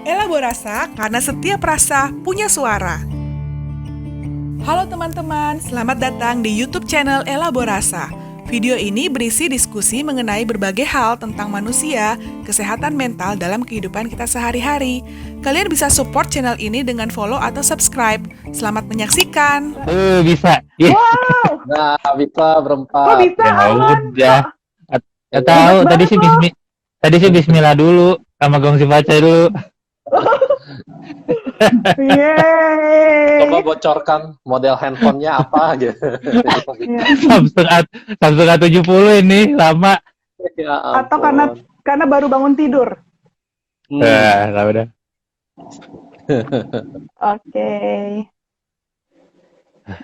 Elaborasa karena setiap rasa punya suara. Halo teman-teman, selamat datang di YouTube channel Elaborasa. Video ini berisi diskusi mengenai berbagai hal tentang manusia, kesehatan mental dalam kehidupan kita sehari-hari. Kalian bisa support channel ini dengan follow atau subscribe. Selamat menyaksikan. Bisa. Yeah. Wow, Nah, bisa kok berempat. bisa Ya aman? udah. Ya Hebat tahu banget loh. tadi sih Bismillah dulu sama gongsi baca dulu. Yeay. Coba bocorkan model handphonenya apa gitu. Ya. Samsung Samsung A70 ini lama. Ya Atau ampun. karena baru bangun tidur. Lah udah. Oke.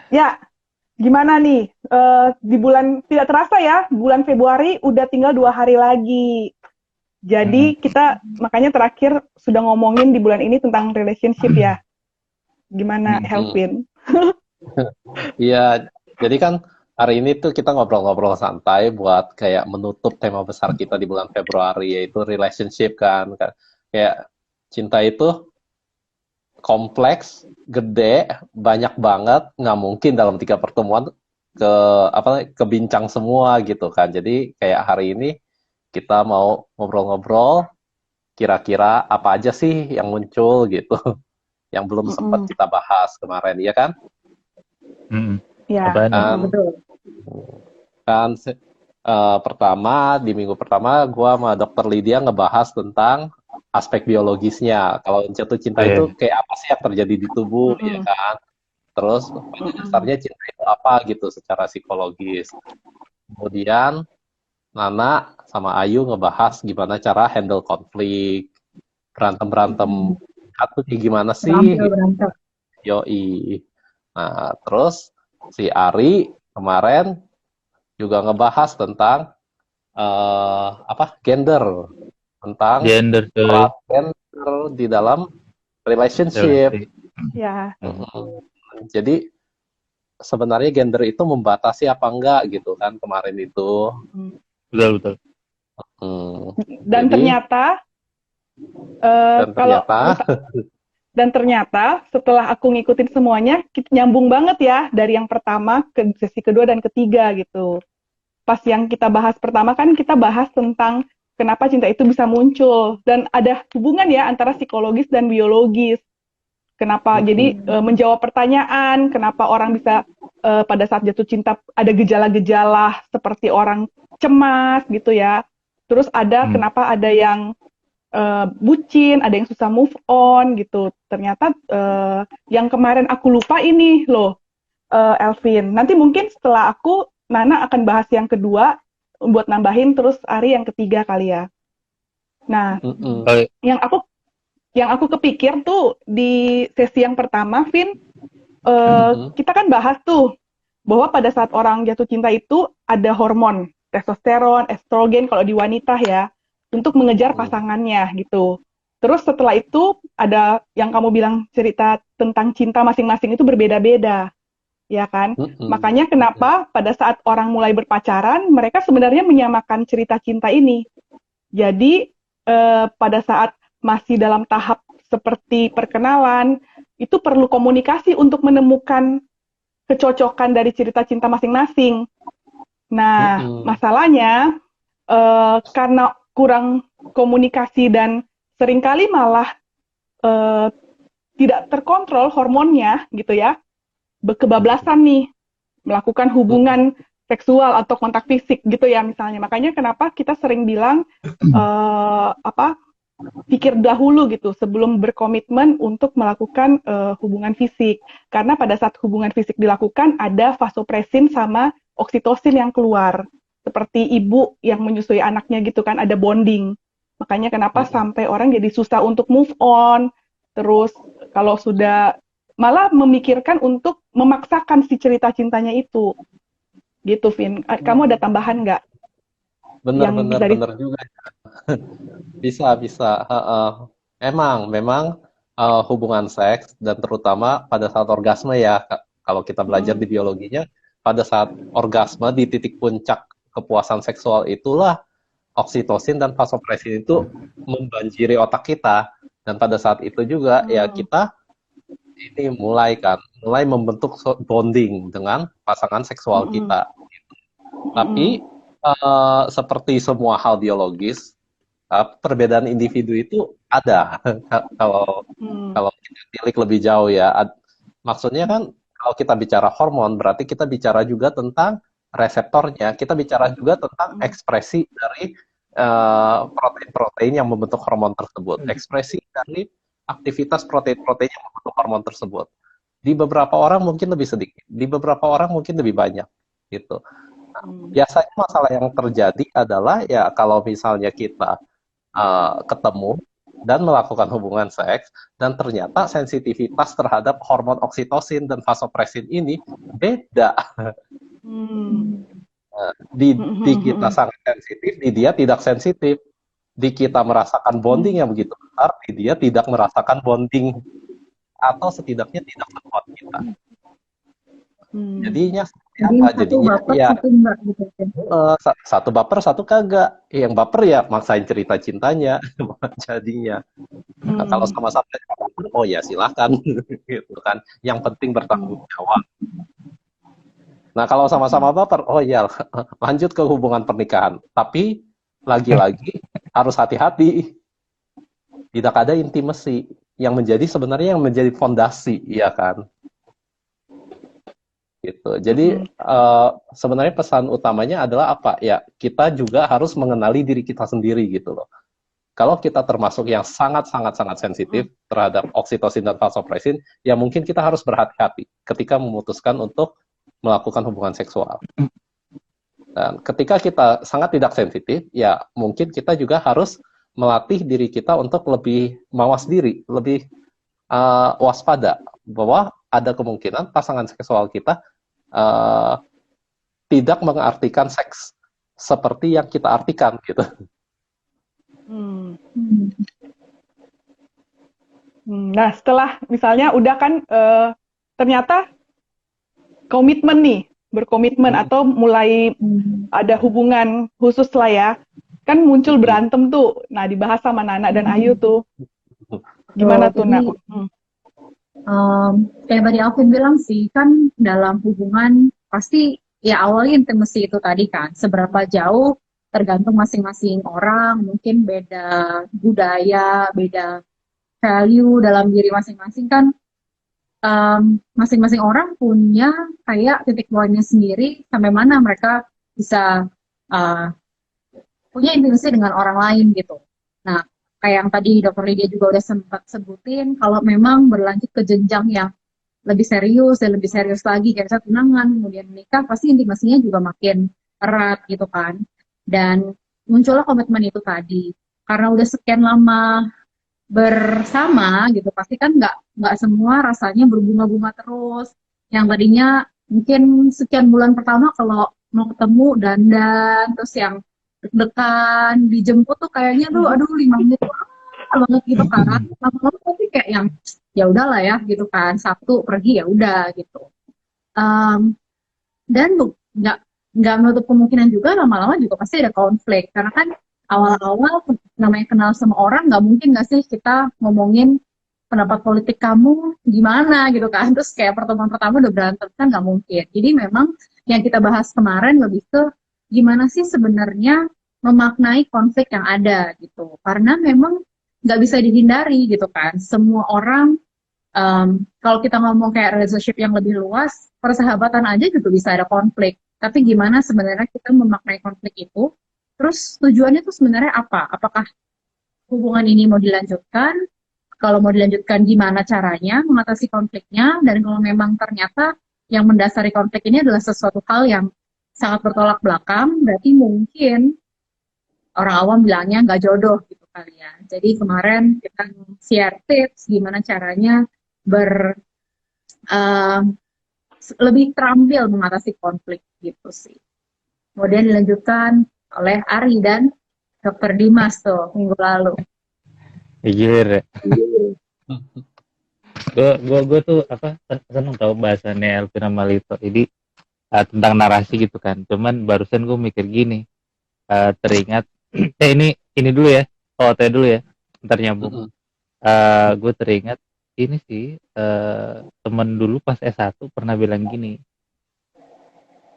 Ya, gimana nih? Di bulan tidak terasa ya, bulan Februari udah tinggal 2 hari lagi. Jadi kita makanya terakhir sudah ngomongin di bulan ini tentang relationship ya. Gimana, Helvin? Iya, jadi kan hari ini tuh kita ngobrol-ngobrol santai buat kayak menutup tema besar kita di bulan Februari, yaitu relationship kan. Kayak cinta itu kompleks, gede, banyak banget, nggak mungkin dalam 3 pertemuan kebincang semua gitu kan. Jadi kayak hari ini kita mau ngobrol-ngobrol, kira-kira apa aja sih yang muncul gitu, yang belum sempat kita bahas kemarin, ya kan? Ya, Apaan? betul. Kan pertama di minggu pertama gue sama Dokter Lydia ngebahas tentang aspek biologisnya. Kalau jatuh cinta itu kayak apa sih yang terjadi di tubuh, ya kan? Terus pada dasarnya cinta itu apa gitu secara psikologis. Kemudian Nana sama Ayu ngebahas gimana cara handle konflik, berantem atau gimana sih? Berantem. Yoi. Nah, terus si Ari kemarin juga ngebahas tentang gender, tentang Gender tuh. peran gender di dalam relationship. Ya. Jadi sebenarnya gender itu membatasi apa enggak gitu kan kemarin itu. Betul. Dan Jadi, ternyata dan ternyata setelah aku ngikutin semuanya nyambung banget ya dari yang pertama ke sesi kedua dan ketiga gitu. Pas yang kita bahas pertama kan kita bahas tentang kenapa cinta itu bisa muncul dan ada hubungan ya antara psikologis dan biologis. Kenapa? Jadi menjawab pertanyaan kenapa orang bisa pada saat jatuh cinta ada gejala-gejala seperti orang cemas gitu ya. Terus ada kenapa ada yang bucin, ada yang susah move on gitu. Ternyata yang kemarin aku lupa ini loh, Elvin. Nanti mungkin setelah aku, Nana akan bahas yang kedua buat nambahin, terus Ari yang ketiga kali ya. Nah, yang aku kepikir tuh di sesi yang pertama, Vin, kita kan bahas tuh bahwa pada saat orang jatuh cinta itu ada hormon testosteron, estrogen kalau di wanita ya, untuk mengejar pasangannya gitu. Terus setelah itu ada yang kamu bilang cerita tentang cinta masing-masing itu berbeda-beda, ya kan? Makanya kenapa pada saat orang mulai berpacaran, mereka sebenarnya menyamakan cerita cinta ini. Jadi pada saat masih dalam tahap seperti perkenalan, itu perlu komunikasi untuk menemukan kecocokan dari cerita cinta masing-masing. Nah, masalahnya karena kurang komunikasi dan seringkali malah tidak terkontrol hormonnya gitu ya, kebablasan nih melakukan hubungan seksual atau kontak fisik gitu ya misalnya. Makanya kenapa kita sering bilang pikir dahulu gitu sebelum berkomitmen untuk melakukan hubungan fisik. Karena pada saat hubungan fisik dilakukan ada vasopresin sama oksitosin yang keluar. Seperti ibu yang menyusui anaknya gitu kan, ada bonding. Makanya kenapa sampai orang jadi susah untuk move on. Terus kalau sudah malah memikirkan untuk memaksakan si cerita cintanya itu. Gitu, Vin. Kamu ada tambahan nggak? Bener juga. Bisa. Memang hubungan seks dan terutama pada saat orgasme ya, kalau kita belajar di biologinya, pada saat orgasme di titik puncak kepuasan seksual itulah oksitosin dan vasopresin itu membanjiri otak kita. Dan pada saat itu juga ya kita ini mulai membentuk bonding dengan pasangan seksual kita. Tapi seperti semua hal biologis, perbedaan individu itu ada. Kalau kita tilik lebih jauh ya, maksudnya kan kalau kita bicara hormon berarti kita bicara juga tentang reseptornya, kita bicara juga tentang ekspresi dari protein-protein yang membentuk hormon tersebut, ekspresi dari aktivitas protein-protein yang membentuk hormon tersebut. Di beberapa orang mungkin lebih sedikit, di beberapa orang mungkin lebih banyak, gitu. Nah, biasanya masalah yang terjadi adalah ya kalau misalnya kita ketemu dan melakukan hubungan seks dan ternyata sensitivitas terhadap hormon oksitosin dan vasopresin ini beda. Di kita sangat sensitif, di dia tidak sensitif. Di kita merasakan bonding yang begitu besar, di dia tidak merasakan bonding atau setidaknya tidak sekuat kita. Jadinya seperti apa? Jadinya baper, ya satu enggak, gitu. satu baper, satu kagak. Yang baper ya maksain cerita cintanya, jadinya. Nah, kalau sama-sama baper, oh ya silahkan, gitu kan. Yang penting bertanggung jawab. Nah kalau sama-sama baper, oh ya lanjut ke hubungan pernikahan. Tapi lagi-lagi harus hati-hati. Tidak ada intimacy yang sebenarnya menjadi fondasi, ya kan? Gitu. Jadi sebenarnya pesan utamanya adalah apa? Ya kita juga harus mengenali diri kita sendiri gitu loh. Kalau kita termasuk yang sangat sensitif terhadap oksitosin dan vasopresin, ya mungkin kita harus berhati-hati ketika memutuskan untuk melakukan hubungan seksual. Dan ketika kita sangat tidak sensitif, ya mungkin kita juga harus melatih diri kita untuk lebih mawas diri, lebih waspada bahwa ada kemungkinan pasangan seksual kita tidak mengartikan seks seperti yang kita artikan gitu. Nah, setelah misalnya udah kan ternyata komitmen nih, berkomitmen atau mulai ada hubungan khusus lah ya, kan muncul berantem tuh. Nah, dibahas sama Nana dan Ayu tuh. Gimana tuh, Nak? Kayak tadi Alvin bilang sih, kan dalam hubungan pasti ya awalnya intimacy itu tadi kan, seberapa jauh tergantung masing-masing orang, mungkin beda budaya, beda value dalam diri masing-masing kan. Masing-masing orang punya kayak titik poinnya sendiri sampai mana mereka bisa punya intimasi dengan orang lain gitu. Nah, kayak yang tadi Dr. Lydia juga udah sempat sebutin, kalau memang berlanjut ke jenjang yang lebih serius dan lebih serius lagi, kayak misalnya tunangan, kemudian menikah, pasti intimasinya juga makin erat gitu kan. Dan muncullah komitmen itu tadi. Karena udah sekian lama bersama gitu, pasti kan nggak semua rasanya berbunga-bunga terus. Yang tadinya mungkin sekian bulan pertama kalau mau ketemu dandan, terus yang deg-degan dijemput tuh kayaknya tuh aduh 5 menit banget gitu kan. Lama-lama pasti kayak yang ya udahlah ya gitu kan, Sabtu pergi ya udah gitu. Dan nggak menutup kemungkinan juga lama-lama juga pasti ada konflik, karena kan awal-awal namanya kenal sama orang nggak mungkin nggak sih kita ngomongin pendapat politik kamu gimana gitu kan, terus kayak pertemuan pertama udah berantem, kan nggak mungkin. Jadi memang yang kita bahas kemarin lebih ke gimana sih sebenarnya memaknai konflik yang ada gitu, karena memang nggak bisa dihindari gitu kan. Semua orang kalau kita ngomong kayak relationship yang lebih luas, persahabatan aja juga bisa ada konflik, tapi gimana sebenarnya kita memaknai konflik itu, terus tujuannya tuh sebenarnya apa? Apakah hubungan ini mau dilanjutkan? Kalau mau dilanjutkan gimana caranya mengatasi konfliknya? Dan kalau memang ternyata yang mendasari konflik ini adalah sesuatu hal yang sangat bertolak belakang, berarti mungkin orang awam bilangnya nggak jodoh gitu kali ya. Jadi kemarin kita share tips gimana caranya lebih terampil mengatasi konflik gitu sih. Kemudian dilanjutkan oleh Ari dan Dr. Dimas tuh minggu lalu. Iya. Gue tuh seneng tau bahasannya Elvin sama Lito. Jadi tentang narasi gitu kan. Cuman barusan gue mikir gini, teringat ini dulu ya, OOT dulu ya, ntar nyambung. gue teringat ini sih, temen dulu pas S1 pernah bilang gini,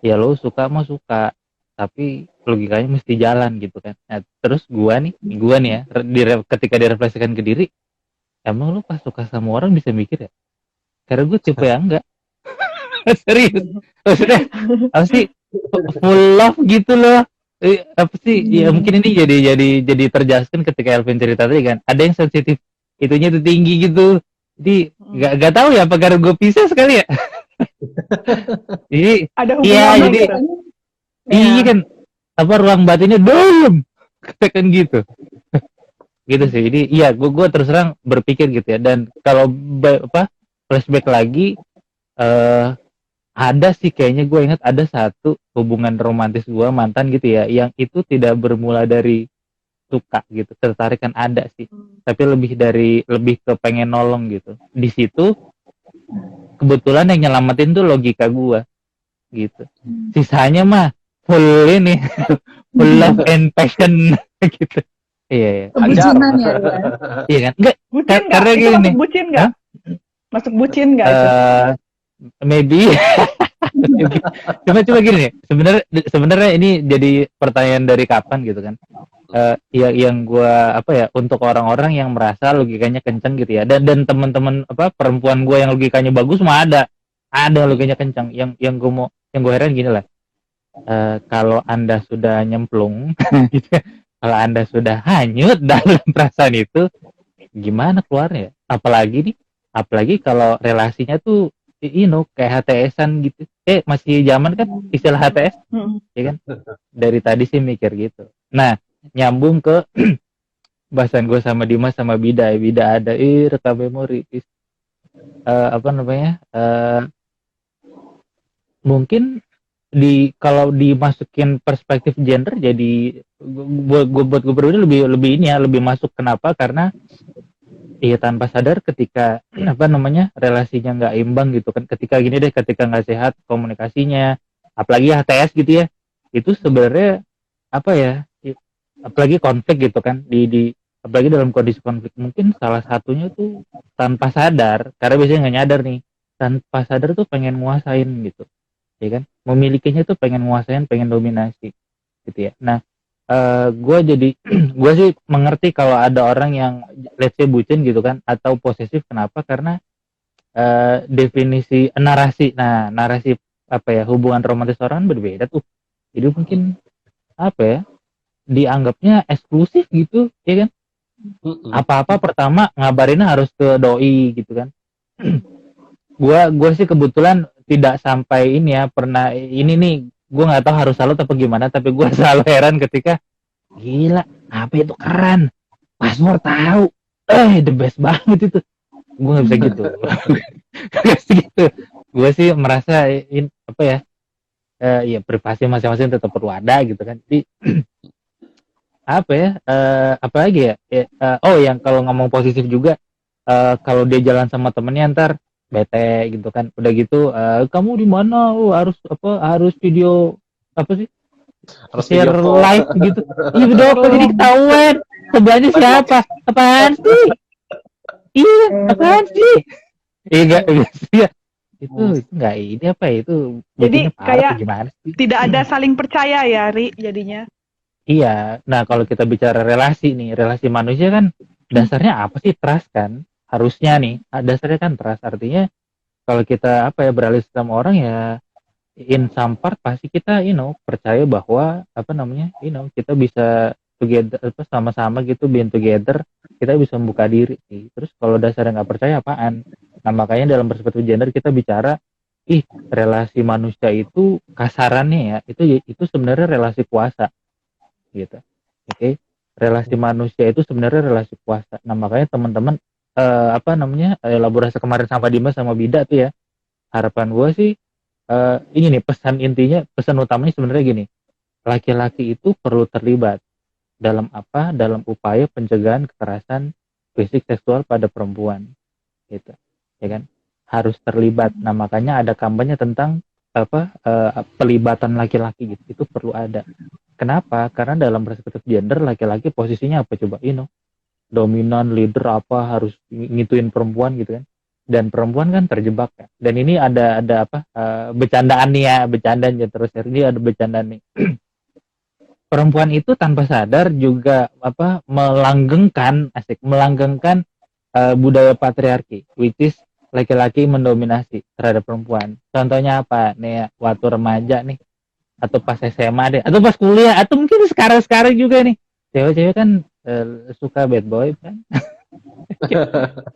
ya lo suka mah suka, tapi logikanya mesti jalan gitu kan. Nah, terus gua nih ya, ketika direfleksikan ke diri, emang lu pas suka sama orang bisa mikir ya? Karena gue tipe yang enggak. Serius. Maksudnya apa sih, full love gitu loh. Apa sih? Ya mungkin ini jadi terjelaskan ketika Elvin cerita tadi kan. Ada yang sensitif itunya tuh tinggi gitu. Jadi nggak tahu ya apa karena gue pisah sekali ya. Jadi Ada iya hubungannya jadi gitu. iya kan apa ruang batinnya dalam katakan gitu. Gitu sih. Jadi iya gue terus terang berpikir gitu ya. Dan kalau flashback lagi, eh ada sih kayaknya gue ingat ada satu hubungan romantis gue mantan gitu ya yang itu tidak bermula dari suka gitu, tertarik kan ada sih, tapi lebih ke pengen nolong gitu. Di situ kebetulan yang nyelamatin tuh logika gue gitu, sisanya mah full ini full love and passion gitu. Iya Kebucinan ya, iya kan enggak Bucin nggak? karena Itu gini masuk bucin nggak? Masuk bucin nggak itu? maybe cuma gini nih, sebenarnya ini jadi pertanyaan dari kapan gitu kan. Yang gue apa ya, untuk orang-orang yang merasa logikanya kenceng gitu ya, dan teman-teman apa perempuan gue yang logikanya bagus mah ada logikanya kenceng. Yang gue heran gini lah, kalau anda sudah nyemplung gitu ya, kalau anda sudah hanyut dalam perasaan itu, gimana keluarnya? Apalagi kalau relasinya tuh kayak HTS-an gitu. Masih zaman kan istilah HTS, ya kan? Dari tadi sih mikir gitu. Nah, nyambung ke bahasan gue sama Dimas sama Bida. Bida ada rekam memori. Apa namanya? Mungkin kalau dimasukin perspektif gender, jadi buat gue pribadi lebih ini ya, lebih masuk. Kenapa? Karena iya tanpa sadar ketika apa namanya relasinya nggak imbang gitu kan, ketika nggak sehat komunikasinya, apalagi HTS gitu ya, itu sebenarnya apa ya, apalagi konflik gitu kan, apalagi dalam kondisi konflik, mungkin salah satunya tuh tanpa sadar, karena biasanya nggak nyadar nih, tanpa sadar tuh pengen nguasain gitu, ya kan, memilikinya tuh pengen nguasain, pengen dominasi gitu ya. Nah, gue sih mengerti kalau ada orang yang let's say bucin gitu kan, atau posesif. Kenapa? Karena definisi narasi apa ya, hubungan romantis orang berbeda tuh. Jadi mungkin apa ya, dianggapnya eksklusif gitu, ya kan? Apa-apa pertama ngabarinnya harus ke doi gitu kan. Gue sih kebetulan tidak sampai ini ya, pernah ini nih, gue nggak tahu harus salut apa gimana, tapi gue selalu heran ketika gila apa itu keren, password tahu, the best banget itu. Gue nggak bisa gitu. Gitu. Gue sih merasa apa ya, ya privasi masing-masing tetap perlu ada gitu kan. Jadi apa ya, apalagi ya, yang kalau ngomong positif juga, kalau dia jalan sama temennya ntar bete gitu kan, udah gitu kamu di mana, harus video apa sih, Harus share video call. live gitu. Iya video call jadi ketahuan sebelahnya siapa, apaan sih, iya apaan sih, iya enggak ya, itu enggak ini apa ya, itu Jadi parah kayak gimana sih? tidak ada saling percaya ya, Ri, jadinya. Iya, nah kalau kita bicara relasi nih, relasi manusia kan dasarnya apa sih? Trust kan, harusnya nih dasarnya kan trust. Artinya kalau kita apa ya, beralih sama orang ya, in some part pasti kita percaya bahwa apa namanya, kita bisa together, sama-sama gitu, being together, kita bisa membuka diri sih. Terus kalau dasarnya nggak percaya apaan? Nah makanya dalam perspektif gender kita bicara, relasi manusia itu kasarannya ya, itu sebenarnya relasi kuasa gitu. Oke. Relasi manusia itu sebenarnya relasi kuasa. Nah makanya teman-teman apa namanya, elaborasi kemarin sama Dimas sama Bida tuh ya, harapan gue sih ini nih, pesan utamanya sebenarnya gini, laki-laki itu perlu terlibat dalam upaya pencegahan kekerasan fisik seksual pada perempuan gitu, ya kan, harus terlibat. Nah makanya ada kampanye tentang pelibatan laki-laki gitu, itu perlu ada. Kenapa? Karena dalam perspektif gender laki-laki posisinya apa coba, dominan, leader apa harus ngituin perempuan gitu kan. Dan perempuan kan terjebak ya. Dan ini ada apa bercandaan nih ya, bercandanya terus ini ada bercandaan nih. Perempuan itu tanpa sadar juga apa melanggengkan budaya patriarki, which is laki-laki mendominasi terhadap perempuan. Contohnya apa nih ya, waktu remaja nih, atau pas SMA deh, atau pas kuliah, atau mungkin sekarang juga nih, cewek-cewek kan suka bad boy kan.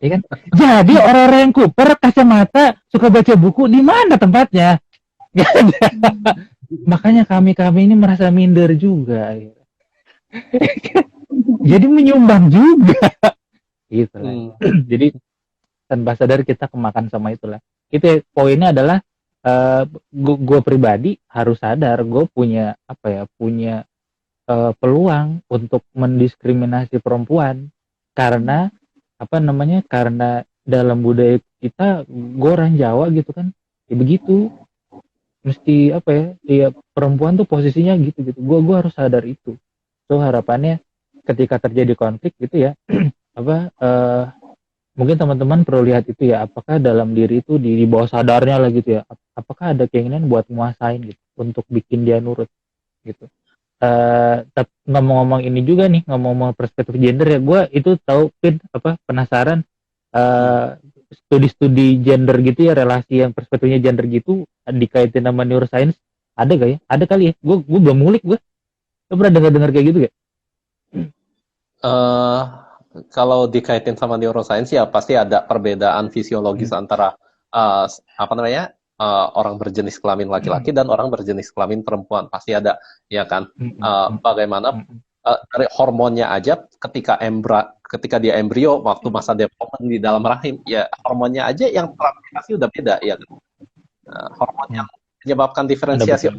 Ya kan? Jadi orang-orang yang kuper kacamata suka baca buku di mana tempatnya? Gak ada. Makanya kami ini merasa minder juga. Jadi menyumbang juga. Gitu lah. Jadi tanpa sadar kita kemakan sama itulah. Itu poinnya adalah gue pribadi harus sadar gue punya peluang untuk mendiskriminasi perempuan karena karena dalam budaya kita gue orang Jawa gitu kan ya begitu mesti perempuan tuh posisinya gitu gue harus sadar itu. So harapannya ketika terjadi konflik gitu ya mungkin teman-teman perlu lihat itu ya, apakah dalam diri itu di bawah sadarnya lah gitu ya, apakah ada keinginan buat nguasain gitu untuk bikin dia nurut gitu. Ngomong-ngomong ini juga nih, ngomong-ngomong perspektif gender ya, gue itu tahu penasaran studi-studi gender gitu ya, relasi yang perspektifnya gender gitu dikaitin sama neuroscience ada gak ya? Ada kali ya, gue belum ngulik gue. Lo pernah dengar kayak gitu gak? Kalau dikaitin sama neuroscience ya pasti ada perbedaan fisiologis antara orang berjenis kelamin laki-laki dan orang berjenis kelamin perempuan, pasti ada ya kan. Bagaimana dari hormonnya aja ketika dia embrio waktu masa development di dalam rahim ya hormonnya aja yang teraktivasi udah beda ya kan. Hormon yang menyebabkan diferensiasi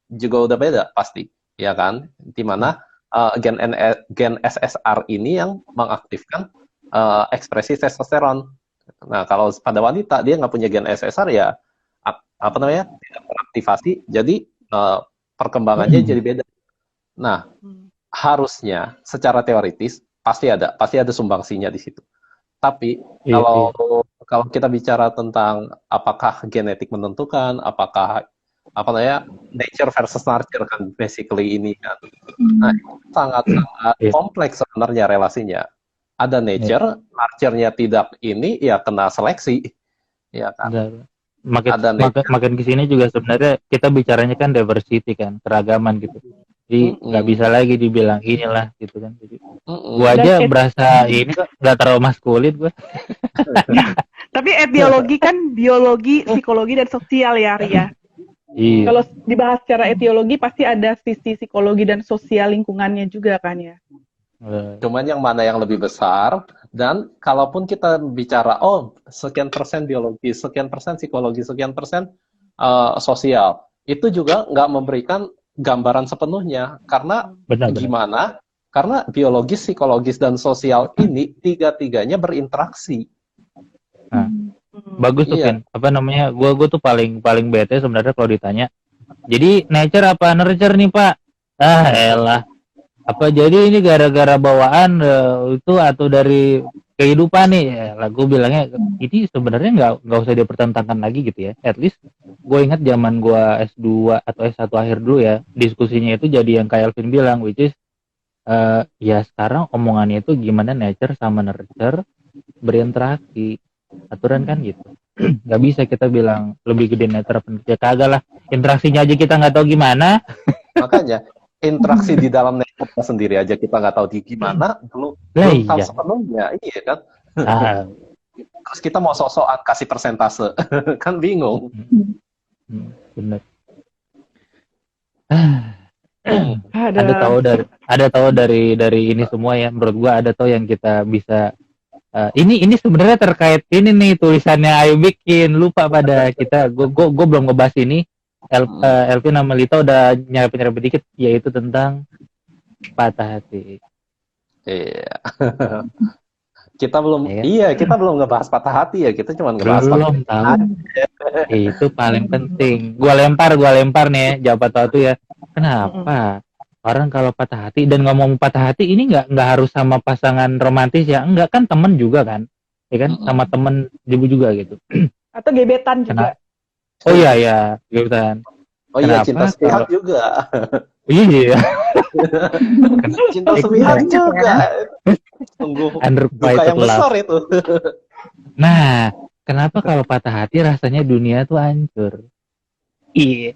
juga udah beda pasti ya kan, dimana gen SSR ini yang mengaktifkan ekspresi testosteron. Nah, kalau pada wanita dia nggak punya gen SSR ya tidak teraktivasi, jadi perkembangannya jadi beda. Nah, harusnya secara teoritis pasti ada sumbangsinya di situ. Tapi kalau kita bicara tentang apakah genetik menentukan, apakah nature versus nurture kan basically ini kan. Nah, sangat-sangat kompleks sebenarnya relasinya. Ada nature, nurture-nya tidak ini ya kena seleksi. Ya kan. Makin kesini juga sebenarnya kita bicaranya kan diversity kan, keragaman gitu. Jadi nggak bisa lagi dibilang inilah gitu kan. Jadi gua aja berasa ini kok nggak terlalu maskulin gua. Tapi etiologi kan biologi, psikologi dan sosial ya Ria. Iya. Kalau dibahas secara etiologi pasti ada sisi psikologi dan sosial lingkungannya juga kan ya. Cuman yang mana yang lebih besar, dan kalaupun kita bicara sekian persen biologi, sekian persen psikologi, sekian persen sosial, itu juga nggak memberikan gambaran sepenuhnya. Karena gimana? Karena biologis, psikologis, dan sosial ini tiga-tiganya berinteraksi. Nah. Bagus tuh kan, gue tuh paling bete sebenarnya kalau ditanya. Jadi nature apa nurture nih Pak? Elah. Apa jadi ini gara-gara bawaan itu atau dari kehidupan nih? Ya, gue bilangnya ini sebenarnya nggak usah dipertentangkan lagi gitu ya. At least gue ingat zaman gue S2 atau S1 akhir dulu ya, diskusinya itu jadi yang kayak Alvin bilang, which is ya sekarang omongannya itu gimana nature sama nurture berinteraksi. Aturan kan gitu. Nggak bisa kita bilang lebih gede nature ya kagak lah, interaksinya aja kita nggak tahu gimana. Makanya interaksi di dalam nature sendiri aja kita nggak tahu di gimana, belum tahu sepenuhnya, iya kan. Terus kita mau sok-sokan kasih persentase kan bingung. Bener. Ada tahu dari ini semua ya, menurut gua ada tahu yang kita bisa ini sebenarnya terkait ini nih tulisannya Ayu bikin, lupa pada kita, gue belum ngebahas ini. Elvin sama Lita udah nyerap dikit, yaitu tentang patah hati. Iya. Kita belum ngebahas patah hati ya, kita cuma ngebahas belum tahu. Itu paling penting. Gua lempar nih ya, jawab tahu tuh ya. Kenapa orang kalau patah hati, dan ngomong patah hati ini nggak harus sama pasangan romantis ya, enggak, kan temen juga kan, ya kan, sama temen juga gitu. Atau gebetan juga. Oh iya ya, gitu kan. Oh iya, Kenapa cinta sepihak kalau juga. iya Cinta Eh, sepihak banyak juga. ya. Sungguh duka unrequited yang love. besar itu. Nah, kenapa kalau patah hati rasanya dunia tuh hancur? Iya,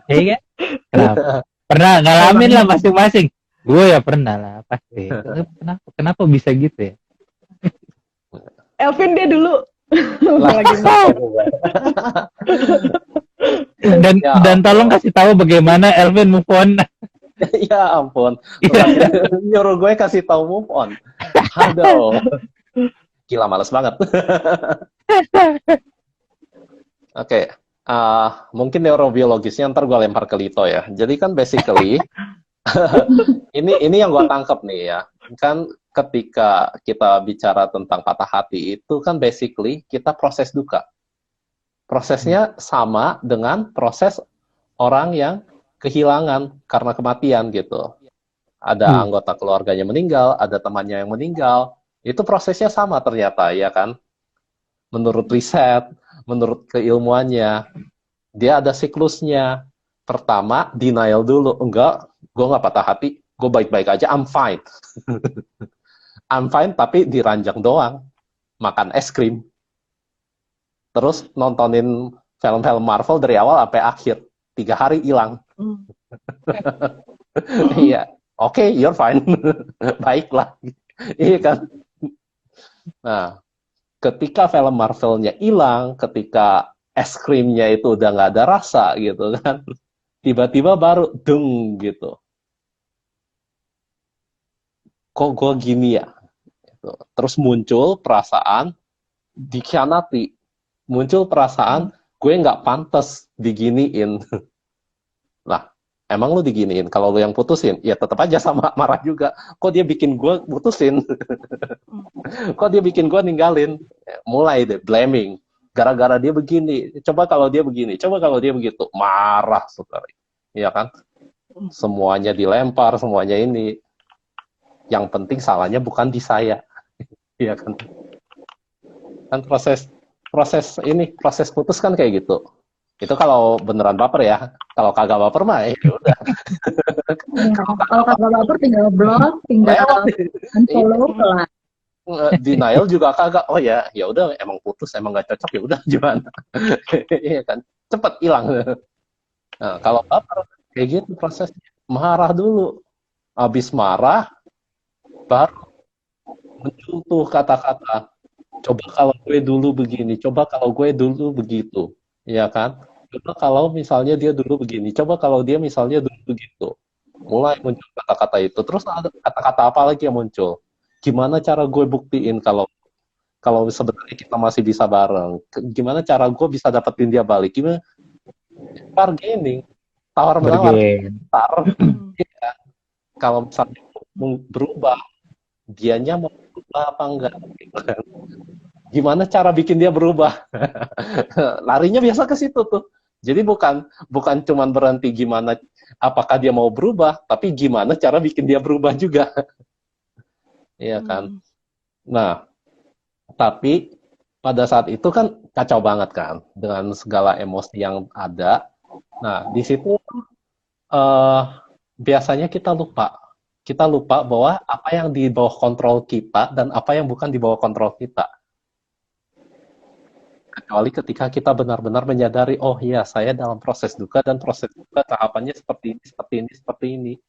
iya kan? Kenapa? Pernah ngalamin lah masing-masing. Gue ya pernah lah pasti. Kenapa bisa gitu ya? Elvin dia dulu. Lah, Lagi Dan Ya dan tolong kasih tahu bagaimana Elvin move on. ya ampun. Nyuruh gue kasih tahu move on. Aduh. Gila, males banget. Oke, mungkin neurobiologisnya ntar gue lempar ke Lito ya. Jadi kan basically ini yang gue tangkap nih ya. Kan ketika kita bicara tentang patah hati itu kan basically kita proses duka. Prosesnya sama dengan proses orang yang kehilangan karena kematian gitu. Ada anggota keluarganya meninggal, ada temannya yang meninggal. Itu prosesnya sama ternyata, ya kan? Menurut riset, menurut keilmuannya, dia ada siklusnya. Pertama, denial dulu. Enggak, gue nggak patah hati, gue baik-baik aja, I'm fine. I'm fine, tapi diranjang doang. Makan es krim. Terus nontonin film-film Marvel dari awal sampai akhir. 3 hari hilang. Iya, oke, you're fine. Baiklah. Iya kan? Nah, ketika film Marvelnya hilang, ketika es krimnya itu udah nggak ada rasa gitu kan, tiba-tiba baru deng gitu. Kok gue gini ya? Gitu. Terus muncul perasaan dikhianati, muncul perasaan gue nggak pantas diginiin. Lah, emang lu diginiin? Kalau lu yang putusin, ya tetap aja sama marah juga. Kok dia bikin gue putusin? Kok dia bikin gue ninggalin? Mulai deh blaming. Gara-gara dia begini. Coba kalau dia begini. Coba kalau dia begitu. Marah sekali. Iya kan? Semuanya dilempar, semuanya ini. Yang penting salahnya bukan di saya. Iya kan? Kan proses putus kan kayak gitu. Itu kalau beneran baper ya. Kalau kagak baper mah ya udah. Kalau kagak baper tinggal blok, tinggal unfollow, kelar. Denial juga kagak. Oh ya, ya udah emang putus, emang nggak cocok ya udah gimana. Iya kan? Cepet hilang. Nah, kalau baper kayak gitu prosesnya. Marah dulu. Habis marah baru muncul tuh kata-kata. Coba kalau gue dulu begini, coba kalau gue dulu begitu. Ya kan? Coba kalau misalnya dia dulu begini, coba kalau dia misalnya dulu begitu. Mulai muncul kata-kata itu. Terus ada kata-kata apa lagi yang muncul? Gimana cara gue buktiin kalau sebenarnya kita masih bisa bareng? Gimana cara gue bisa dapetin dia balik? Gimana? Bargaining, tawar-menawar. Ya. Kalau misalnya mau berubah, dianya mau berubah apa enggak? Gimana cara bikin dia berubah? Larinya biasa ke situ tuh. Jadi bukan cuman berhenti gimana apakah dia mau berubah, tapi gimana cara bikin dia berubah juga. Iya kan? Nah, tapi pada saat itu kan kacau banget kan dengan segala emosi yang ada. Nah, di situ biasanya kita lupa bahwa apa yang di bawah kontrol kita dan apa yang bukan di bawah kontrol kita. Kecuali ketika kita benar-benar menyadari, oh iya, saya dalam proses duka dan proses duka tahapannya seperti ini.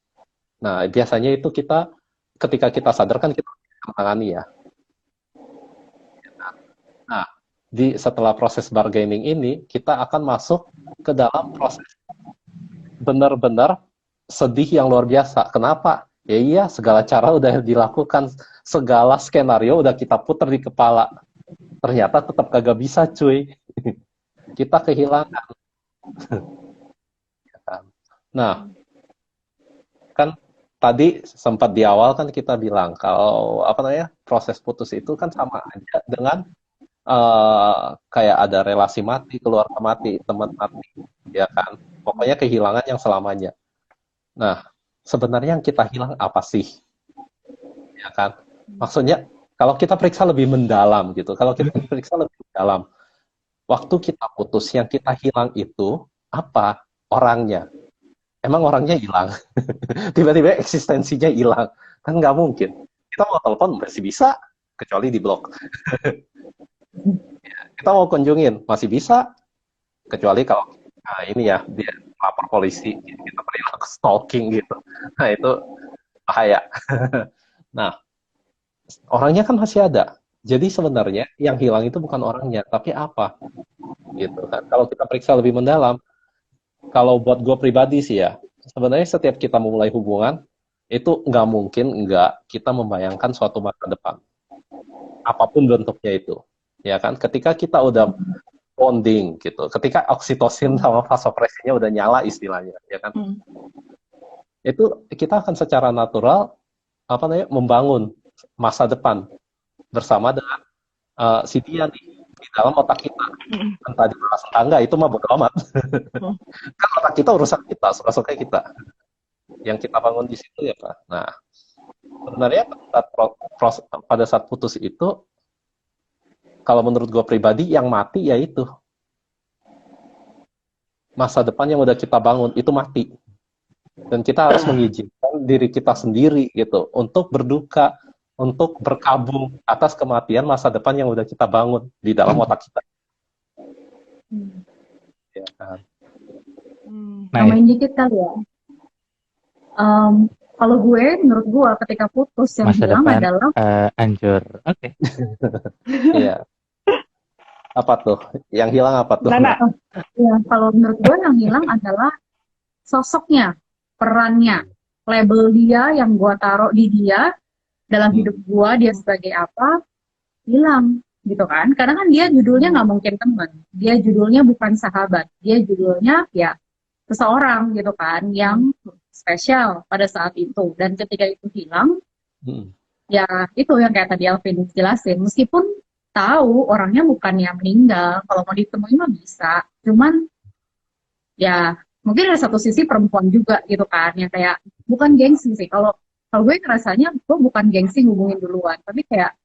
Nah, biasanya itu ketika kita sadar kan kita menangani ya. Nah, setelah proses bargaining ini, kita akan masuk ke dalam proses benar-benar sedih yang luar biasa. Kenapa? Ya iya, segala cara udah dilakukan, segala skenario udah kita putar di kepala. Ternyata tetap kagak bisa, cuy. Kita kehilangan. Nah, kan tadi sempat di awal kan kita bilang kalau proses putus itu kan sama aja dengan kayak ada relasi mati, keluarga mati, teman mati, ya kan? Pokoknya kehilangan yang selamanya. Nah, sebenarnya yang kita hilang apa sih? Ya kan? Maksudnya, kalau kita periksa lebih mendalam gitu, kalau kita periksa lebih mendalam, waktu kita putus, yang kita hilang itu apa? Orangnya. Emang orangnya hilang? Tiba-tiba eksistensinya hilang? Kan nggak mungkin. Kita mau telepon masih bisa, kecuali di blok. Kita mau kunjungin masih bisa, kecuali kalau ini ya dia lapor polisi, kita perilaku stalking gitu. Nah itu bahaya. Nah orangnya kan masih ada. Jadi sebenarnya yang hilang itu bukan orangnya, tapi apa gitu kan. Kalau kita periksa lebih mendalam, kalau buat gue pribadi sih ya, sebenarnya setiap kita memulai hubungan itu nggak mungkin nggak kita membayangkan suatu masa depan, apapun bentuknya itu, ya kan. Ketika kita udah bonding gitu, ketika oksitosin sama vasopressinnya udah nyala istilahnya, ya kan, itu kita akan secara natural membangun masa depan bersama dengan si dia nih di dalam otak kita. Entah dibahas entah enggak, itu mah bodo amat. Kan otak kita urusan kita, suka-suka kita. Yang kita bangun di situ ya Pak. Nah, sebenarnya pada saat putus itu, kalau menurut gue pribadi, yang mati ya itu. Masa depan yang udah kita bangun, itu mati. Dan kita harus mengizinkan diri kita sendiri gitu, untuk berduka, untuk berkabung atas kematian masa depan yang udah kita bangun di dalam otak kita. Ya kan? Nambahin dikit kali ya. Kalau menurut gue ketika putus yang Masa hilang depan adalah hancur. Oke. Iya. Apa tuh? Yang hilang apa tuh? Nana. ya kalau menurut gue yang hilang adalah sosoknya, perannya, label dia yang gue taruh di dia dalam hidup gue, dia sebagai apa, hilang gitu kan. Karena kan dia judulnya nggak mungkin teman, dia judulnya bukan sahabat, dia judulnya ya seseorang gitu kan yang spesial pada saat itu. Dan ketika itu hilang, ya itu yang kayak tadi Alvin jelasin, meskipun tahu orangnya bukannya meninggal, kalau mau ditemuin mah bisa, cuman ya mungkin ada satu sisi perempuan juga gitu kan, yang kayak bukan gengsi sih, kalau gue ngerasanya gue bukan gengsi hubungin duluan, tapi kayak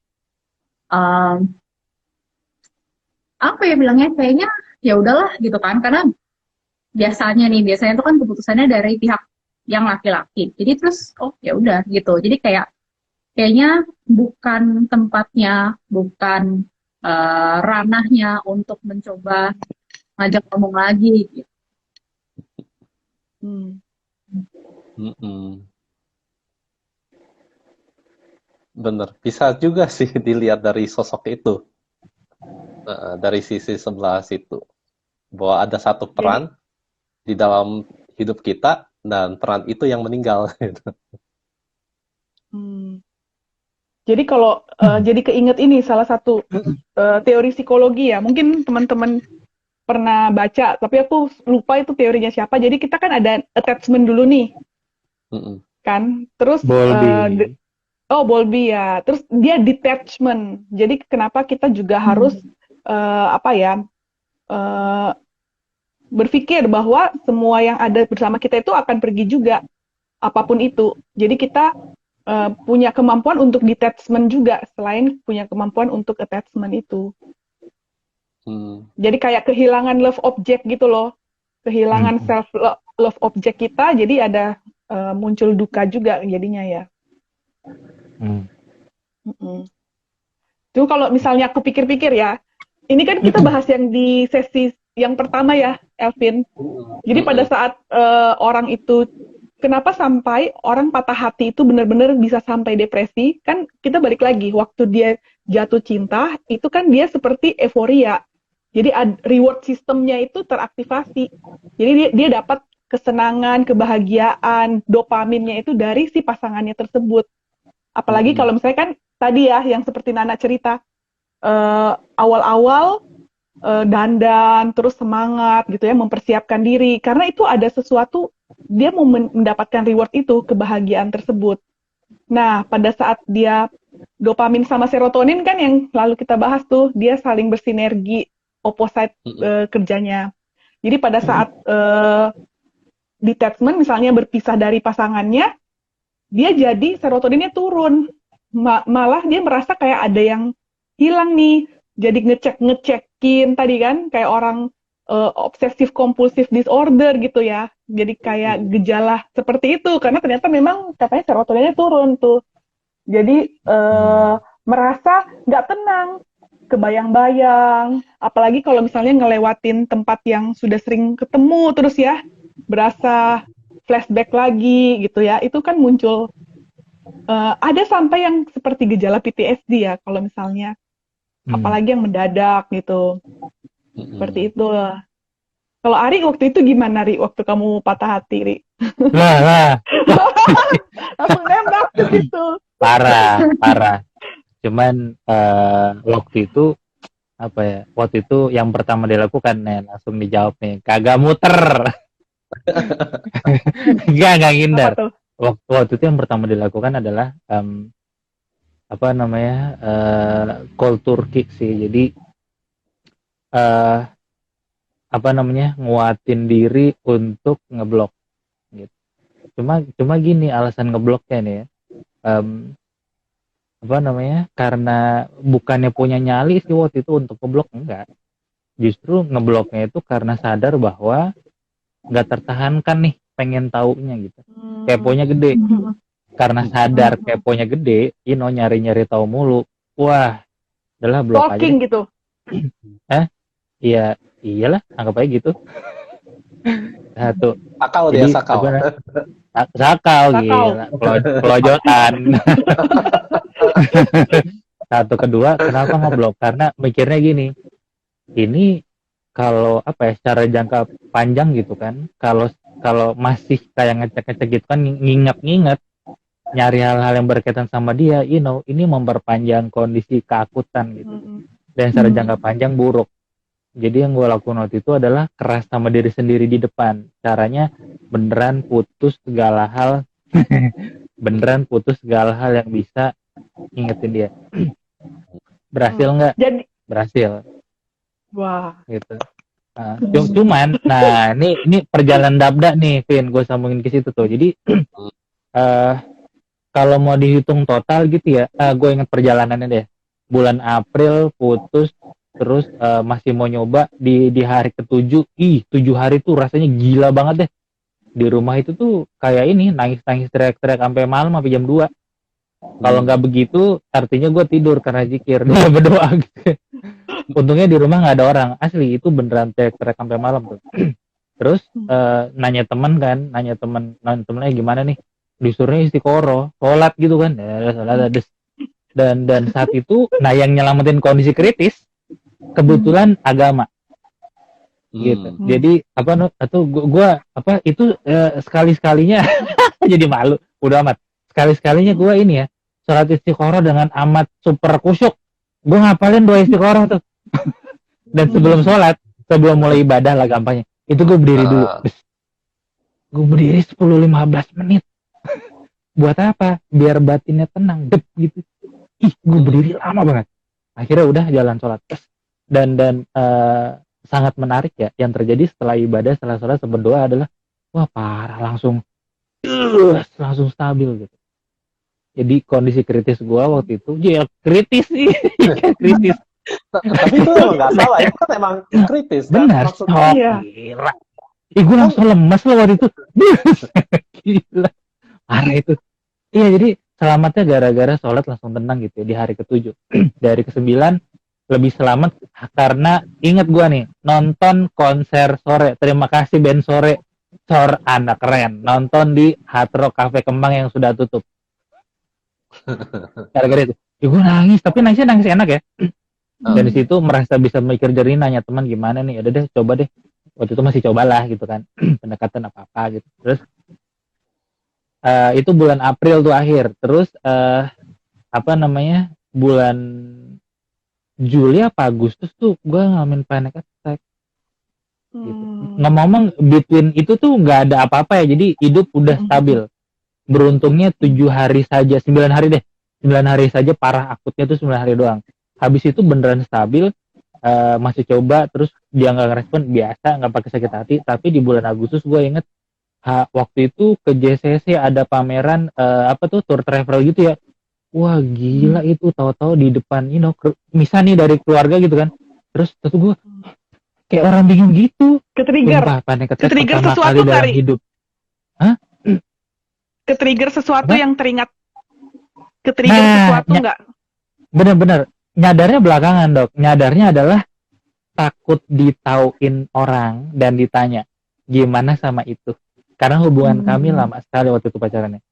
apa ya bilangnya, kayaknya ya udahlah gitu kan, karena biasanya itu kan keputusannya dari pihak yang laki-laki, jadi terus oh ya udah gitu, jadi kayaknya bukan tempatnya, bukan ranahnya untuk mencoba ngajak ngomong lagi gitu. Bener, bisa juga sih dilihat dari sosok itu, dari sisi sebelah situ, bahwa ada satu peran di dalam hidup kita dan peran itu yang meninggal. Gitu. Jadi kalau jadi keinget ini salah satu teori psikologi ya, mungkin teman-teman pernah baca, tapi aku lupa itu teorinya siapa. Jadi kita kan ada attachment dulu nih, kan? Terus Bowlby ya. Terus dia detachment. Jadi kenapa kita juga harus berpikir bahwa semua yang ada bersama kita itu akan pergi juga, apapun itu. Jadi kita punya kemampuan untuk detachment juga, selain punya kemampuan untuk attachment itu. Jadi kayak kehilangan love object gitu loh. Kehilangan self love object kita, jadi ada muncul duka juga jadinya ya. Cuma kalau misalnya aku pikir-pikir ya, ini kan kita bahas yang di sesi yang pertama ya, Elvin. Jadi pada saat orang itu, kenapa sampai orang patah hati itu benar-benar bisa sampai depresi, kan kita balik lagi, waktu dia jatuh cinta, itu kan dia seperti euforia. Jadi reward sistemnya itu teraktivasi. Jadi dia dapat kesenangan, kebahagiaan, dopaminnya itu dari si pasangannya tersebut. Apalagi kalau misalnya kan tadi ya, yang seperti Nana cerita, awal-awal dandan, terus semangat gitu ya, mempersiapkan diri. Karena itu ada sesuatu, dia mau mendapatkan reward itu, kebahagiaan tersebut. Nah, pada saat dia dopamin sama serotonin kan yang lalu kita bahas tuh, dia saling bersinergi, opposite kerjanya. Jadi pada saat detachment misalnya berpisah dari pasangannya, dia jadi serotoninnya turun. Malah dia merasa kayak ada yang hilang nih. Jadi ngecekin tadi kan, kayak orang obsesif kompulsif disorder gitu ya. Jadi kayak gejala seperti itu, karena ternyata memang katanya serotoninnya turun tuh. Jadi merasa nggak tenang, kebayang-bayang, apalagi kalau misalnya ngelewatin tempat yang sudah sering ketemu terus ya, berasa flashback lagi gitu ya, itu kan muncul, ada sampai yang seperti gejala PTSD ya, kalau misalnya, apalagi yang mendadak gitu, seperti itu. Kalau Ari waktu itu gimana, Ri, waktu kamu patah hati, Ri? Lah. Langsung nembak gitu. Parah. Cuman waktu itu apa ya? Waktu itu yang pertama dilakukan nih, langsung dijawab nih, kagak muter. Enggak ngindar. Waktu itu yang pertama dilakukan adalah cold turkey sih. Jadi nguatin diri untuk ngeblok gitu. Cuma gini alasan ngebloknya nih ya. Karena bukannya punya nyali sih waktu itu untuk ngeblok, enggak. Justru ngebloknya itu karena sadar bahwa nggak tertahankan nih, pengen taunya gitu. Keponya gede. Karena sadar keponya gede, nyari-nyari tahu mulu. Wah, udahlah blok aja. Stalking gitu. Iya, iyalah, anggap aja gitu. Satu. Sakau dia, sakau. Sakau, gila. Pelojotan. Satu, kedua, kenapa ngeblok? Karena mikirnya gini, ini kalau secara jangka panjang gitu kan, kalau masih kayak ngecek-ngecek gitu kan, nginget-nginget, nyari hal-hal yang berkaitan sama dia, ini memperpanjang kondisi keakutan gitu. Dan secara jangka panjang buruk. Jadi yang gue lakukan waktu itu adalah keras sama diri sendiri di depan. Caranya beneran putus segala hal yang bisa ingetin dia. Berhasil nggak? Berhasil. Wah. Gitu. Cuman, ini perjalanan dabda nih, Vin, gue sambungin ke situ tuh. Jadi kalau mau dihitung total gitu ya, gue inget perjalanannya deh. Bulan April putus, terus masih mau nyoba di hari ke-7. 7 hari tuh rasanya gila banget deh. Di rumah itu tuh kayak ini, nangis-nangis teriak-teriak sampai malam, sampai jam 2. Kalau nggak begitu, artinya gue tidur karena zikir, dia berdoa gitu. Untungnya di rumah nggak ada orang, asli itu beneran teriak-teriak sampai malam tuh. Terus nanya temennya gimana nih, disuruhnya istiqoroh, sholat gitu kan, dan saat itu, yang nyelamatin kondisi kritis kebetulan agama gitu. Jadi sekali-sekalinya jadi malu, udah amat. Sekali-sekalinya gue ini ya, sholat istiqoroh dengan amat super kusyuk. Gue ngapalin doa istiqoroh tuh. Dan sebelum mulai ibadah lah gampangnya, itu gue berdiri dulu. Gue berdiri 10-15 menit. Buat apa? Biar batinnya tenang, gitu. Gue berdiri lama banget. Akhirnya udah jalan sholat. Dan sangat menarik ya, yang terjadi setelah ibadah, setelah sholat, berdoa adalah, wah parah, langsung stabil gitu. Jadi kondisi kritis gue waktu itu, ya kritis sih, kritis. Tapi itu nggak salah, itu kan emang kritis. Benar, kan? Gila. Gue langsung lemes loh waktu itu. Gila, parah itu. Iya, jadi selamatnya gara-gara sholat langsung tenang gitu ya, di hari ke-7. Dari ke-9 lebih selamat karena inget gue nih, nonton konser sore. Terima kasih band sore, Cor anak keren. Nonton di Hard Rock Cafe Kemang yang sudah tutup. Gara-gara itu, gue nangis, tapi nangisnya nangis enak ya. Dan di situ merasa bisa mikir jernih, nanya teman gimana nih, udah deh coba deh. Waktu itu masih cobalah gitu kan, pendekatan apa gitu. Terus itu bulan April tuh akhir. Terus bulan Juli apa Agustus tuh gue ngalamin panic attack. Gitu. Ngomong-ngomong between itu tuh nggak ada apa-apa ya, jadi hidup udah stabil. Beruntungnya 7 hari saja, 9 hari deh. 9 hari saja parah, akutnya tuh 9 hari doang. Habis itu beneran stabil, masih coba, terus dia nggak respon, biasa, nggak pakai sakit hati. Tapi di bulan Agustus gue inget, waktu itu ke JCC ada pameran apa tuh, tour travel gitu ya. Wah gila itu, tahu-tahu di depan misalnya nih dari keluarga gitu kan. Terus gue kayak orang bingung gitu. Ke-trigger. Sumpah, panic attack Ke-trigger pertama sesuatu kali dalam kali. hidup. Hah? Ke-trigger sesuatu Apa? yang teringat. Ke-trigger Nah, sesuatu nggak? Bener-bener. Nyadarnya belakangan, Dok. Nyadarnya adalah takut ditauin orang dan ditanya gimana sama itu. Karena hubungan kami lama sekali waktu itu pacarannya.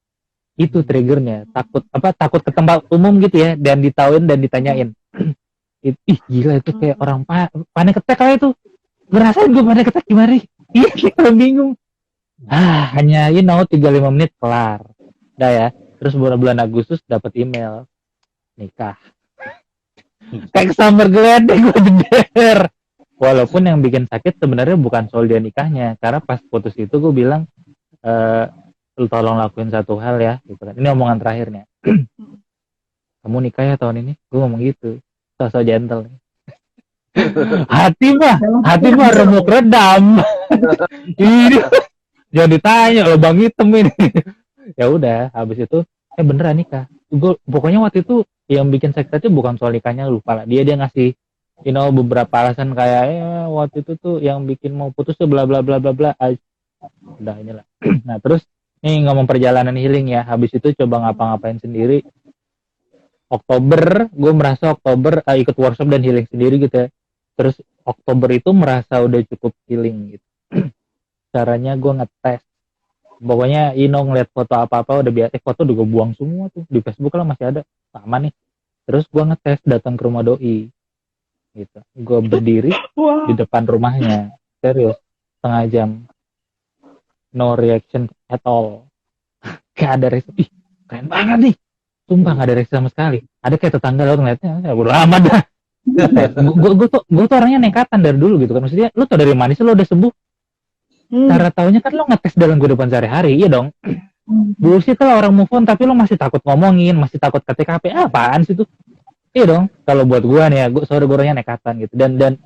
Itu triggernya, takut ke tempat umum gitu ya, dan ditauin dan ditanyain. Ih gila itu kayak orang panik attack lah itu. Ngerasain gue panik attack gimana? Iya, kayak orang bingung. Hanya 35 menit kelar. Udah ya. Terus bulan Agustus dapat email nikah. Kayak summer geledek gue jeder. Walaupun yang bikin sakit sebenarnya bukan soal dia nikahnya, karena pas putus itu gue bilang, lu tolong lakuin satu hal ya, gitu kan. Ini omongan terakhirnya. Kamu nikah ya tahun ini? Gue ngomong gitu, sosok gentle. hati mah remuk redam. Ini jangan ditanya lo bang hitam ini. Ya udah, habis itu beneran nikah. Pokoknya waktu itu yang bikin sakit hati bukan soal nikahnya, lupa lah. Dia ngasih beberapa alasan kayak waktu itu tuh yang bikin mau putus tuh bla bla bla bla bla. Udah inilah. Nah terus nih ngomong perjalanan healing ya. Habis itu coba ngapa-ngapain sendiri. Oktober gue merasa ikut workshop dan healing sendiri gitu ya. Terus Oktober itu merasa udah cukup healing gitu. Caranya gue ngetes. Pokoknya ngeliat foto apa-apa udah biasa. Foto udah gue buang semua tuh. Di Facebook lah masih ada. Sama nih. Terus gue ngetes datang ke rumah doi. Gitu. Gue berdiri di depan rumahnya. Serius. Setengah jam. No reaction at all. Gak ada reaction. Ih, keren banget nih. Sumpah gak ada reaction sama sekali. Ada kayak tetangga lo ngeliatnya. Ya udah lama dah. Gue tuh orangnya nekatan dari dulu gitu kan. Maksudnya lo tau dari mana sih lo udah sembuh? Cara taunya kan lo ngetes dalam kehidupan sehari-hari, iya dong. Bullshit lah orang move on tapi lo masih takut ngomongin, masih takut ke TKP, apaan sih tuh? Iya dong. Kalau buat gua nih ya, gue orangnya nekatan gitu dan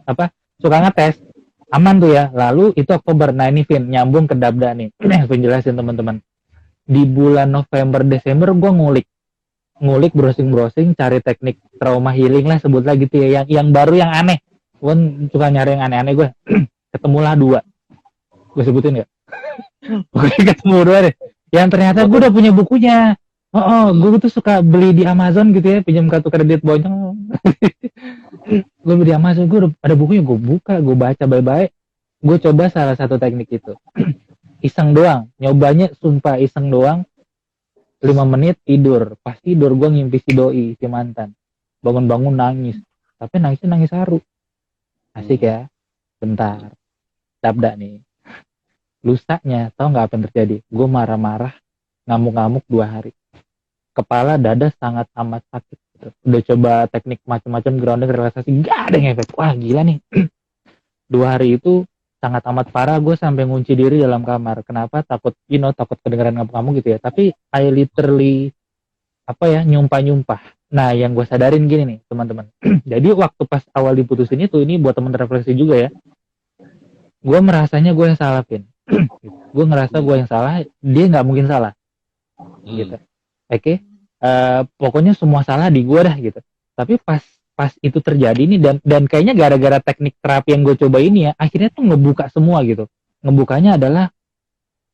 suka ngetes. Aman tuh ya. Lalu itu Oktober. Nah ini Vin nyambung ke Dabda nih. Vin jelasin teman-teman. Di bulan November Desember gua ngulik browsing cari teknik trauma healing lah sebutlah gitu ya, yang baru yang aneh. Gua suka nyari yang aneh-aneh gue. Ketemulah 2. Gue sebutin nggak? Gue ketemu 2 deh. Yang ternyata gue udah punya bukunya. Gue tuh suka beli di Amazon gitu ya, pinjam kartu kredit bonyol. Gue beli di Amazon, gue ada bukunya, gue buka, gue baca baik-baik. Gue coba salah satu teknik itu. Iseng doang, nyobanya sumpah iseng doang. 5 menit tidur. Pas tidur gue ngimpi si doi, si mantan. Bangun-bangun nangis. Tapi nangisnya nangis haru. Asik ya. Bentar. Dabda nih. Lusanya, tau gak apa yang terjadi? Gue marah-marah, ngamuk-ngamuk 2 hari. Kepala, dada sangat amat sakit. Gitu. Udah coba teknik macam-macam grounding, relaksasi, gak ada yang efek. Wah gila nih. 2 hari itu sangat amat parah. Gue sampai ngunci diri dalam kamar. Kenapa? Takut kedengeran ngamuk-ngamuk gitu ya. Tapi I literally nyumpah-nyumpah. Nah yang gue sadarin gini nih teman-teman. Jadi waktu pas awal diputusin itu, ini buat teman refleksi juga ya. Gue merasanya gue yang salah, Pin. Gue ngerasa gue yang salah, dia nggak mungkin salah, gitu. Oke. Pokoknya semua salah di gue dah gitu. Tapi pas itu terjadi nih dan kayaknya gara-gara teknik terapi yang gue coba ini ya, akhirnya tuh ngebuka semua gitu. Ngebukanya adalah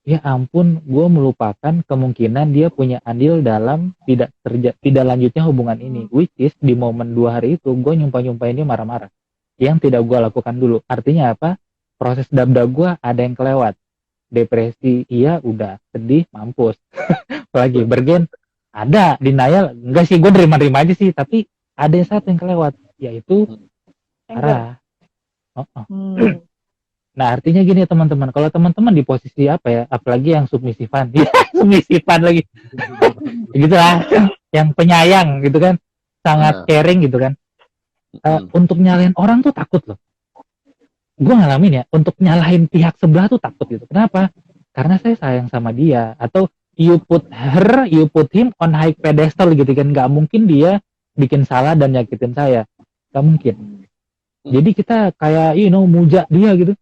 ya ampun, gue melupakan kemungkinan dia punya andil dalam tidak lanjutnya hubungan ini. Which is di momen 2 hari itu gue nyumpahin dia marah-marah yang tidak gue lakukan dulu. Artinya apa? Proses Dabda gue ada yang kelewat. Depresi, iya udah. Sedih, mampus. Lagi bergen, ada. Denial, enggak sih, gue nerima-nerima aja sih. Tapi ada yang satu yang kelewat, yaitu marah. Nah artinya gini ya teman-teman. Kalau teman-teman di posisi apa ya, apalagi yang submisifan. Submisifan lagi. Gitu lah. Yang penyayang gitu kan. Sangat caring gitu kan. Untuk nyalain orang tuh takut loh. Gue ngalamin ya, untuk nyalahin pihak sebelah tuh takut gitu. Kenapa? Karena saya sayang sama dia. Atau you put her, you put him on high pedestal gitu kan. Nggak mungkin dia bikin salah dan nyakitin saya. Nggak mungkin. Jadi kita kayak, muja dia gitu.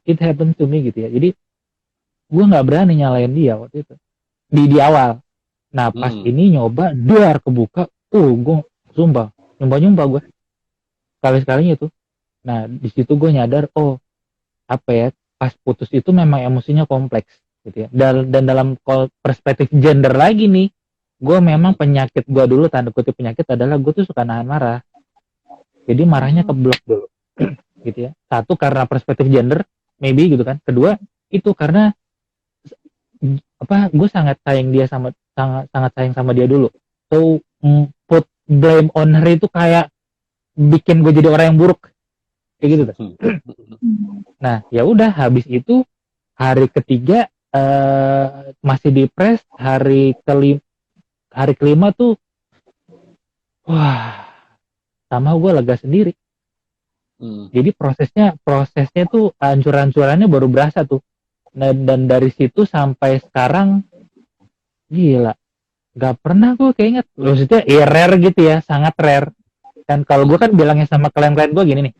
It happened to me gitu ya. Jadi gue nggak berani nyalain dia waktu itu. Di awal. Nah pas ini nyoba, duar kebuka. Gue sumpah. Nyumpah gue. Sekali-sekalinya tuh. Nah di situ gue nyadar, apa ya, pas putus itu memang emosinya kompleks gitu ya. Dan dalam perspektif gender lagi nih, gue memang penyakit gue dulu, tanda kutip penyakit adalah gue tuh suka nahan marah. Jadi marahnya keblok dulu gitu ya. Satu karena perspektif gender maybe gitu kan. Kedua itu karena gue sangat sayang dia, sangat sayang sama dia dulu. So put blame on her itu kayak bikin gue jadi orang yang buruk kayak gitu tuh. Nah ya udah, habis itu hari ketiga masih depres, hari kelima tuh wah, sama gue lega sendiri. Jadi prosesnya tuh hancur-hancurannya baru berasa tuh. Dan dari situ sampai sekarang gila, gak pernah gue keinget. Maksudnya rare gitu ya, sangat rare. Dan kalau gue kan bilangnya sama klien-klien gue gini nih,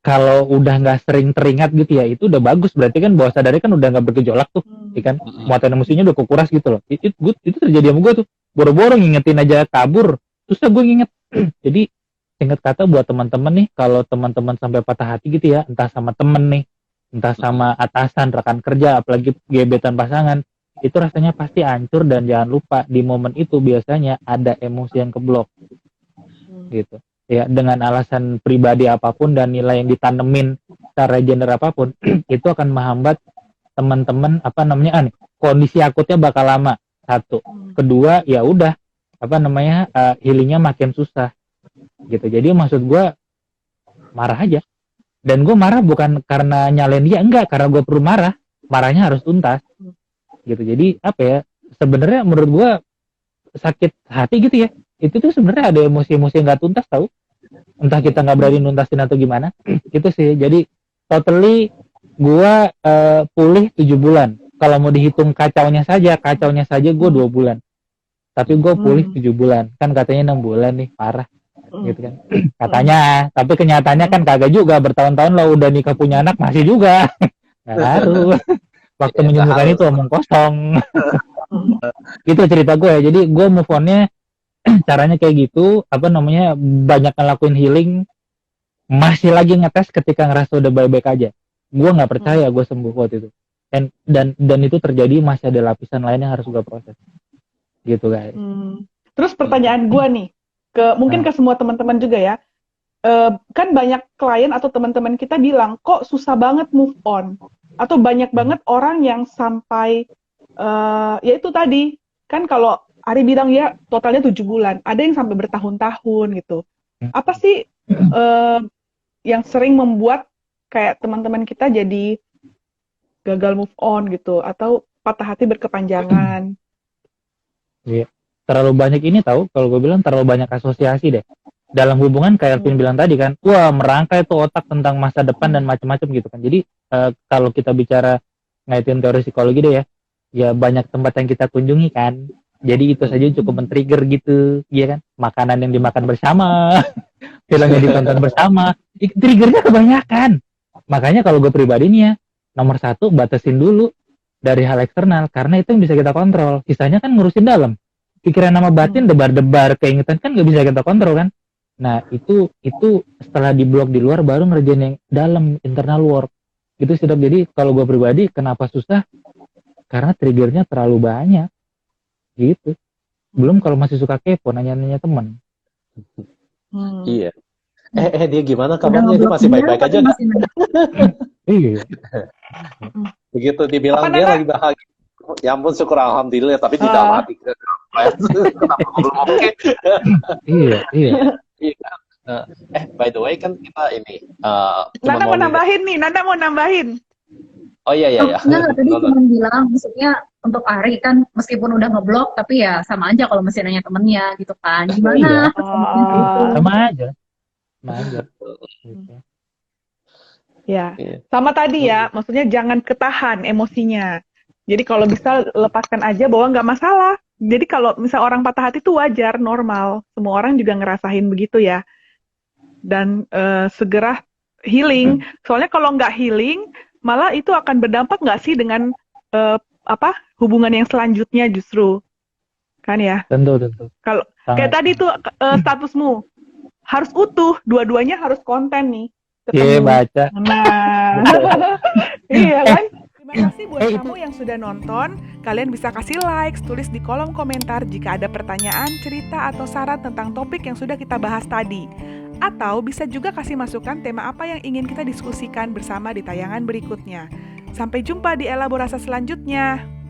kalau udah nggak sering teringat gitu ya, itu udah bagus. Berarti kan bawah sadarnya kan udah nggak bergejolak tuh, kan? Muatan emosinya udah kekuras gitu loh. Itu terjadi sama gue tuh. Boro-boro ngingetin aja kabur, susah gue nginget. Jadi singkat kata buat teman-teman nih, kalau teman-teman sampai patah hati gitu ya, entah sama temen nih, entah sama atasan, rekan kerja, apalagi gebetan pasangan, itu rasanya pasti hancur. Dan jangan lupa di momen itu biasanya ada emosi yang keblok gitu ya, dengan alasan pribadi apapun dan nilai yang ditanemin secara gender apapun itu akan menghambat teman-teman kondisi akutnya bakal lama. Satu, kedua ya udah healingnya makin susah gitu. Jadi maksud gue marah aja, dan gue marah bukan karena nyalain dia, enggak, karena gue perlu marahnya harus tuntas gitu. Jadi sebenarnya menurut gue sakit hati gitu ya, itu tuh sebenarnya ada emosi-emosi yang nggak tuntas, tahu, entah kita nggak berani nuntasin atau gimana. Itu sih. Jadi totally gue pulih 7 bulan. Kalau mau dihitung kacaunya saja gue 2 bulan. Tapi gue pulih 7 bulan. Kan katanya 6 bulan nih, parah gitu kan katanya. Tapi kenyataannya kan kagak juga, bertahun-tahun lo udah nikah punya anak masih juga nggak ngaruh. Waktu menyembuhkan itu omong kosong. Gitu cerita gue ya. Jadi gue move on-nya caranya kayak gitu, banyak ngelakuin healing, masih lagi ngetes ketika ngerasa udah baik-baik aja. Gue nggak percaya gue sembuh waktu itu. Dan itu terjadi, masih ada lapisan lain yang harus gue proses. Gitu guys. Terus pertanyaan gue nih, mungkin ke semua teman-teman juga ya. Kan banyak klien atau teman-teman kita bilang, kok susah banget move on. Atau banyak banget orang yang sampai, ya itu tadi, kan kalau Ari bilang ya totalnya 7 bulan, ada yang sampai bertahun-tahun gitu. Apa sih yang sering membuat kayak teman-teman kita jadi gagal move on gitu, atau patah hati berkepanjangan? Iya, terlalu banyak ini tahu, kalau gue bilang terlalu banyak asosiasi deh. Dalam hubungan kayak Alvin bilang tadi kan, wah merangkai tuh otak tentang masa depan dan macam-macam gitu kan. Jadi kalau kita bicara ngaitin teori psikologi deh ya banyak tempat yang kita kunjungi kan. Jadi itu saja cukup men-trigger gitu, ya kan? Makanan yang dimakan bersama, film yang ditonton bersama, triggernya kebanyakan. Makanya kalau gue pribadi nih ya, nomor 1 batasin dulu dari hal eksternal, karena itu yang bisa kita kontrol. Sisanya kan ngurusin dalam. Pikiran sama batin, debar-debar, keingetan kan gak bisa kita kontrol kan? Nah itu setelah diblok di luar baru ngerjain yang dalam, internal work. Gitu sudah. Jadi kalau gue pribadi kenapa susah? Karena triggernya terlalu banyak. Gitu. Belum kalau masih suka kepo, nanya-nanya teman. Iya. Dia gimana kabarnya? Dia masih baik-baik aja nggak? Iya. Begitu dibilang dia lagi bahagia. Ya ampun, syukur alhamdulillah. Tapi tidak mati. Kenapa belum oke? Iya. By the way kan kita ini. Nanda mau nambahin. Oh iya. Enggak, tadi cuma bilang, maksudnya untuk Ari kan meskipun udah ngeblok, tapi ya sama aja kalau masih nanya temennya gitu kan. Gimana? Sama aja. Ya, Iya. sama tadi ya, maksudnya jangan ketahan emosinya. Jadi kalau bisa lepaskan aja bahwa nggak masalah. Jadi kalau misal orang patah hati itu wajar, normal. Semua orang juga ngerasain begitu ya. Dan segera healing. Soalnya kalau nggak healing, malah itu akan berdampak nggak sih dengan hubungan yang selanjutnya justru. Kan ya? Tentu. Kalau Sangat. kayak tadi tuh statusmu harus utuh, dua-duanya harus konten nih. Iya, baca. Nah, iya kan? Terima kasih buat kamu yang sudah nonton. Kalian bisa kasih like, tulis di kolom komentar jika ada pertanyaan, cerita, atau saran tentang topik yang sudah kita bahas tadi. Atau bisa juga kasih masukan tema apa yang ingin kita diskusikan bersama di tayangan berikutnya. Sampai jumpa di elaborasi selanjutnya.